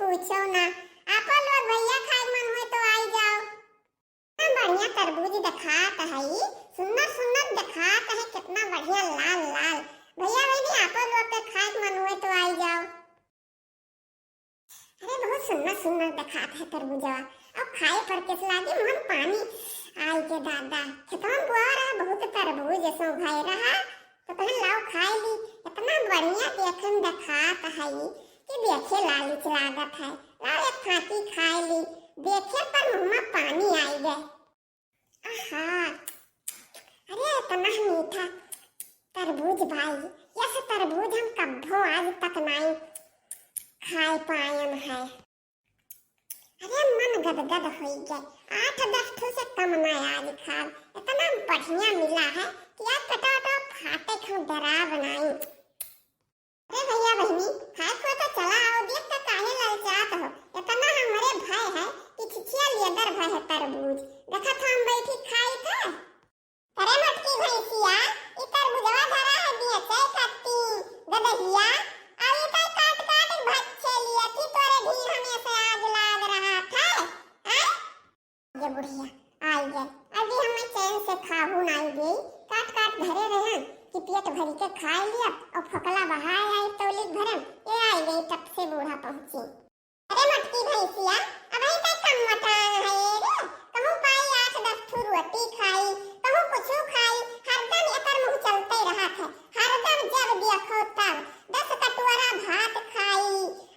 पूछो ना। आप लोग भैया खाए मन हो तो आई जाओ। कितना बढ़िया तरबूज दिखाता है, सुंदर सुंदर दिखाता है, कितना बढ़िया लाल लाल। भैया भाई आप लोग के खाए मन हो तो आई जाओ। अरे बहुत सुंदर सुंदर दिखाता है तरबूजा। अब खाए पर किस लागी मन पानी आई के दादा। खतम बुआ रहा बहुत तरबूज सो भाई रहा तो कहन लाओ खाए ली। इतना बढ़िया देखन दिखाता है कि देखे लालच लागत है। लाओ एक फांकी खाए ली। देखे पर मुंह में पानी आई गए। आहा, अरे इतना मीठा तरबूज भाई, ऐसा तरबूज हम कभी आज तक नहीं खाए पायन है। अरे मन गदगद हो गए। 8-10 ठो से कम ना आज खा। इतना बढ़िया मिला है कि आज कटा फाटे खो डरा बनाई। अरे भैया बहनी खाए को तो चला आओ, देख के काहे ललचात हो। इतना हमारे भाई है कि छिछिया लेदर भाई है तरबूज। देखा था हम बैठी खाई था। अरे मटकी भैंसिया ई तरबूजवा धरा है दिए चाय खाती गदहिया। आई तो काट काट भच्छे लिए थी तोरे भी हमें से आज लाग रहा था। हैं ये बुढ़िया आई गए। अभी हमें चैन से खाहू नहीं गई। काट काट धरे रहे कि पेट भर के खा लिया और फकला बहाए आई तौलिक भरम ये आई गई तब से बूढ़ा पहुंची। अरे मटकी भैंसिया अब ही तक कम मटान है रे। कहूं पाई 8-10 ठो रोटी खाई, कहूं कुछ खाई, हरदम एकर मुंह चलते रहा था। हरदम जब देखो तब 10 कटोरा भात खाई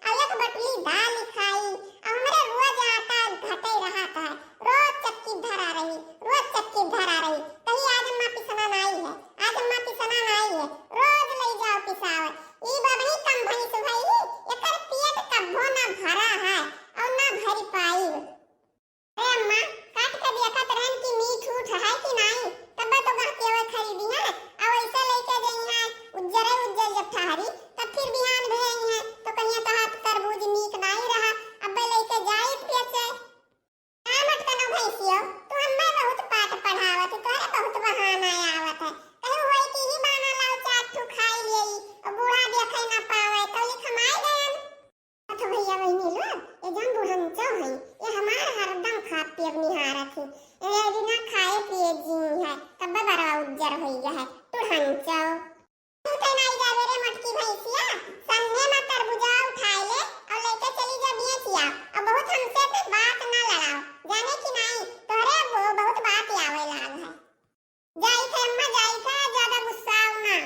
और एक बटली दाल खाई और हमरे रोज आटा घटे रहा था। रोज चक्की धरा रही, रोज चक्की धरा रही। कहीं आज अम्मा पिसना नहीं है, आज अम्मा पिसना नहीं है। रोज ले जाओ पिसावत। ई बाबही कम भैंस भई एकर पेट कब्बो ना भरा है और ना भर पाई। अरे अम्मा काट के देखत रहन कि मीठ उठ है कि नहीं, तब तो गहके हुए खरीदी है और ऐसे लेके गई है उज्जरे उज्जर जब ठहरी तब फिर बिहान भेई है तो कहिया तो हाथ तरबूज नीक नहीं रहा अब लेके जाई बेचे। आमत कनो भैंसियो तू हम्मे बहुत पाठ पढ़ावत, तोरे बहुत बहाना आवत है। कहू होई कि ही बहाना लाओ 4 ठो खाई लेई और बूढ़ा देखे ना पावे तो लिख माई गयन। तो भैया बहनी लो ये जन बुढ़ंचो है ये हमार हरदम खा पिए निहारत है। ये बिना खाए पिए जी है तब बड़ा उज्जर हो गया है बुढ़ंचो। तू तो नहीं जावे रे मटकी भैंसिया। संगे में तरबूजा उठाए ले और लेके चली जा बेचिया और बहुत हमसे पे बात ना लड़ाओ जाने की नहीं तोरे वो बहुत बात आवे लाग है। जाई थे अम्मा जाई था ज्यादा गुस्सा ना।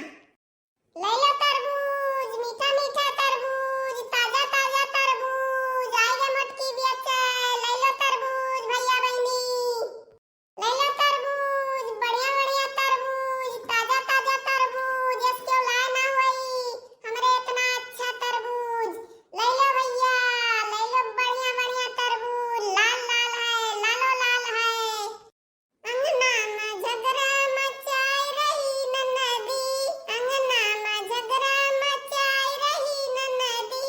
ले लो तरबूज मीठा मीठा तरबूज ताजा ताजा तरबूज आएगा मटकी बेचे। ले लो तरबूज भैया बहनी, ले लो तरबूज बढ़िया बढ़िया तरबूज ताजा ताजा तरबूज इसके लाए ना होई हमरे इतना अच्छा तरबूज। ले लो भैया ले लो बढ़िया बढ़िया तरबूज लाल लाल है लालो लाल है। अंगना में झगड़ा मचाई रही ननदी, अंगना में झगड़ा मचाई रही ननदी।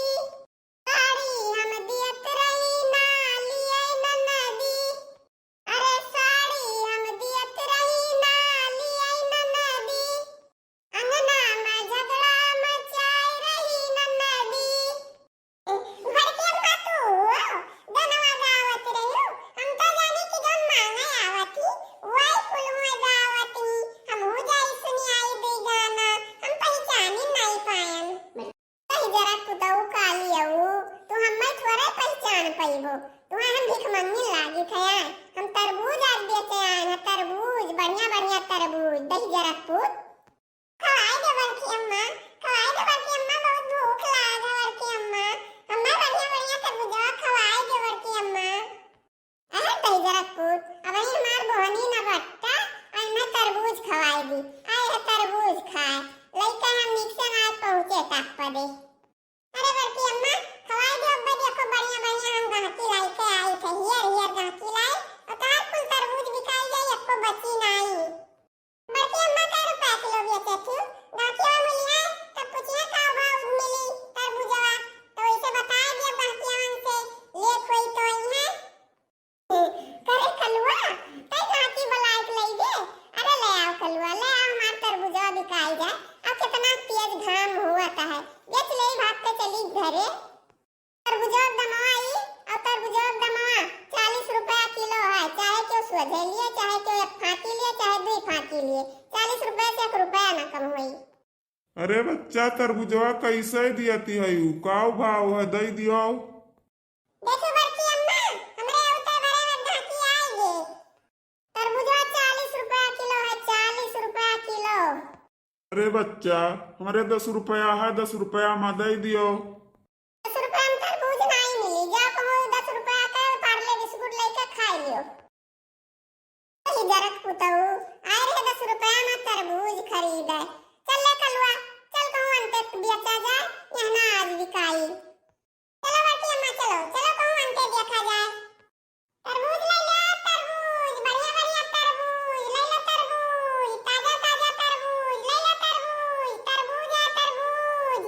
साड़ी हम दियत रही ना लिए ननदी। अरे साड़ी हम दियत रही ना लिए ननदी। अंगना में झगड़ा मचाई रही ननदी। घर के अम्मा तू गनवा गावत रही हम तो जानी कि गन मांगे आवती वही फुलवा गावती हम हो जाई सुनी आई दे गाना हम पहचानी नहीं पायन। कहीं जरा कुताऊ काली आऊ तू हम्मे थोड़े पहचान पाइबो। तू हम भीख मंगी लागी थे हम तरबूज आज बेचे आए हैं तरबूज बढ़िया बढ़िया तरबूज दही जरा पुत खवाए दे बरकी अम्मा खवाए दे बरकी अम्मा बहुत भूख लागे बरकी अम्मा हम्मे बढ़िया बढ़िया तरबूजा खवाए दे बरकी अम्मा। अरे दही जरा पुत अब ही हमार बहनी ना बट्टा और मैं तरबूज खवाई दी आए है तरबूज खाए लइका हम नीचे ना पहुंचे तक पदे। अरे बरकी अम्मा खवाई दे अब देखो बढ़िया बढ़िया हम गहकी लाइके आई थे हियर हियर गहकी लाई और तार कुल तरबूज बिकाई जाई एको बची नहीं। बरकी अम्मा का रुपया किलो बेचे थी गहकी में मिली है सोझे लिए, चाहे तो एक फाकी लिए, चाहे दो फाकी लिए, 40 रुपए से 1 रुपया ना कम हुई। अरे बच्चा तरबूजवा कैसे दियती है यू काव भाव है दई दियो। देखो बड़की अम्मा, हमरे उतर बड़े वड्ढा की आएगे। तरबूजा 40 रुपया किलो है, 40 रुपया किलो। अरे बच्चा हमारे 10 रुपया है, 10 रुपया में दई दियो। 10 रुपया में तरबूज नहीं मिली, जाओ कहूँ 10 रुपया का पार्ले बिस्कुट लेके खा लियो। ही जरक पुतहु आए रहे 10 रुपया में तरबूज खरीदे। चल ले कलुआ, चल कहूँ अंते बेचा जाए, यहाँ ना आज बिकाई। चलो बड़की अम्मा चलो, चलो कहूँ अंते देखा जाए। तरबूज ले लो, तरबूज बढ़िया बढ़िया तरबूज ले लो, तरबूज ताजा ताजा तरबूज ले लो, तरबूज तरबूज है तरबूज।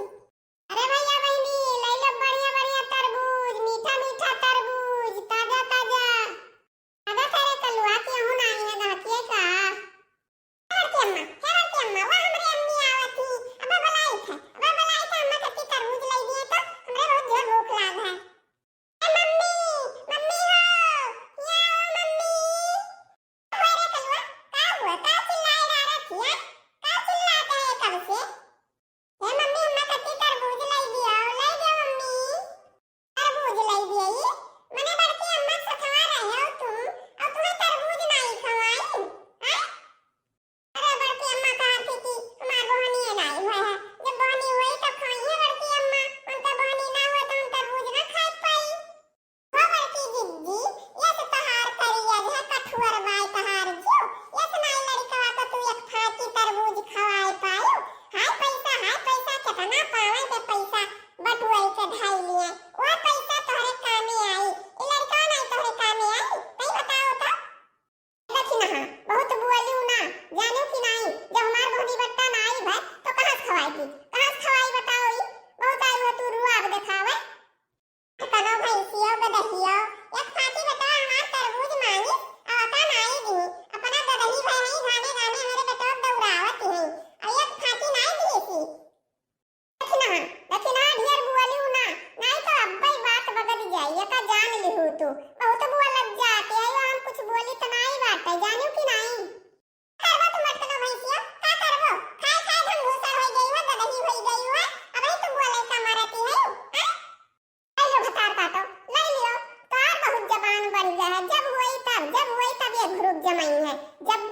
अरे भैया बहनी ले लो बढ़िया बढ़िया तरबूज, मीठा मीठा तरबूज ताजा ताजा। ताजा सारे कलुआ की हूं नहीं है गहकिए का। हेरती अम्मा वह हमरे अम्मी आवत थी, अबे बुलाई थे अम्मा कति तरबूज ले दिए तो हमरे बहुत जोर भूख लाग है। ए मम्मी मम्मी हो, या ओ मम्मी। होए रे कलुआ, का हुआ, का चिल्लाए जा रही है, का चिल्लाते है कब से। हे मम्मी अम्मा कति तरबूज लाई दियो मम्मी, तरबूज लाई दिए मने बड़की अम्मा सखा रहे हो तुम, और तुम्हें तरबूज नहीं खवाई हैं। अरे बड़की अम्मा कहा थी कि हमार बहनी है नहीं हुआ है, जब बहनी हुई तो खाई है बड़की अम्मा, उनका बहनी ना हुआ तो हम तरबूज ना खा पाई। हो बड़की जिद्दी, ये तो तहार करिया है कठुअर बाई तहार जो, ये तो नहीं लड़का को तू एक फाकी तरबूज खवाई पायो। हाय पैसा कितना पावे ते पैसा बटुआई के ढाई लिए, वो पैसा तोहरे कामे आई, ई लड़का नहीं तोहरे कामे आई, नहीं बताओ तो। देखी ना बहुत बोली ना, जानू कि नहीं जब हमार बहनी बट्टा ना आई भाई तो कहां से खवाएगी, कहां से खवाई बताओ। ई बहुत आई हो तू रुआब दिखावे। कनो भैंसियो गदहियो एक फाकी बता हमार तरबूज मांगी आवता नहीं दी, अपना गदही भाई गाने गाने मेरे बेटो दौड़ावत है, और एक फाकी नहीं दी सी। देखी ना ढेर बोली ना, नहीं तो अब्बई बात बगड़ जाई, का जान लिहू तू बहुत बुआ लग जाते है, हम कुछ बोली तो नहीं बात है, जानू कि नहीं। करबो तुम मत कनो भैंसियो, का करबो, खाए खाए धम घूसर हो गई हो, गदही हो गई हो, अब ही तुम बोले का मारती है हैं। ले लो भतार काटो, ले लियो तो और बहुत जबान बढ़ गया है, जब हुई तब ये घुरुक जमाई है, जब